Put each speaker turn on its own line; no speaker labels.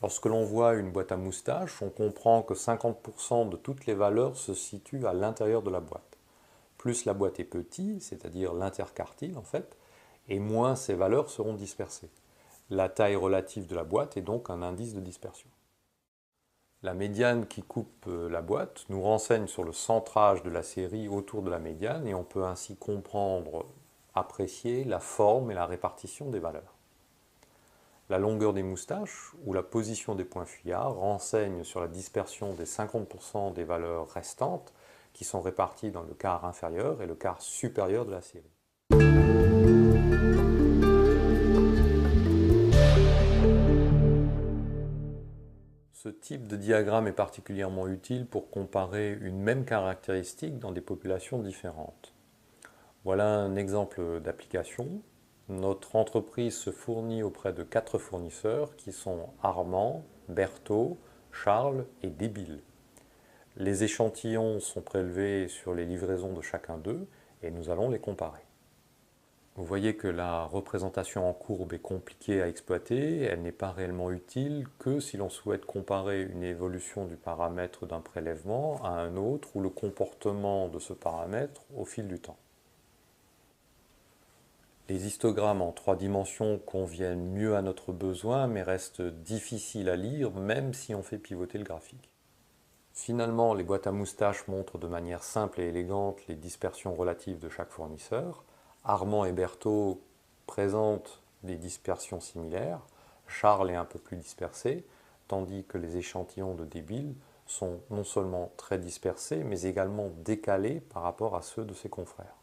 Lorsque l'on voit une boîte à moustaches, on comprend que 50% de toutes les valeurs se situent à l'intérieur de la boîte. Plus la boîte est petite, c'est-à-dire l'interquartile en fait, et moins ces valeurs seront dispersées. La taille relative de la boîte est donc un indice de dispersion. La médiane qui coupe la boîte nous renseigne sur le centrage de la série autour de la médiane et on peut ainsi comprendre, apprécier la forme et la répartition des valeurs. La longueur des moustaches ou la position des points fuyards renseigne sur la dispersion des 50% des valeurs restantes qui sont réparties dans le quart inférieur et le quart supérieur de la série. Ce type de diagramme est particulièrement utile pour comparer une même caractéristique dans des populations différentes. Voilà un exemple d'application. Notre entreprise se fournit auprès de 4 fournisseurs qui sont Armand, Berthaud, Charles et Débile. Les échantillons sont prélevés sur les livraisons de chacun d'eux et nous allons les comparer. Vous voyez que la représentation en courbe est compliquée à exploiter, elle n'est pas réellement utile que si l'on souhaite comparer une évolution du paramètre d'un prélèvement à un autre ou le comportement de ce paramètre au fil du temps. Les histogrammes en 3 dimensions conviennent mieux à notre besoin mais restent difficiles à lire même si on fait pivoter le graphique. Finalement, les boîtes à moustaches montrent de manière simple et élégante les dispersions relatives de chaque fournisseur. Armand et Berthaud présentent des dispersions similaires, Charles est un peu plus dispersé, tandis que les échantillons de Débile sont non seulement très dispersés, mais également décalés par rapport à ceux de ses confrères.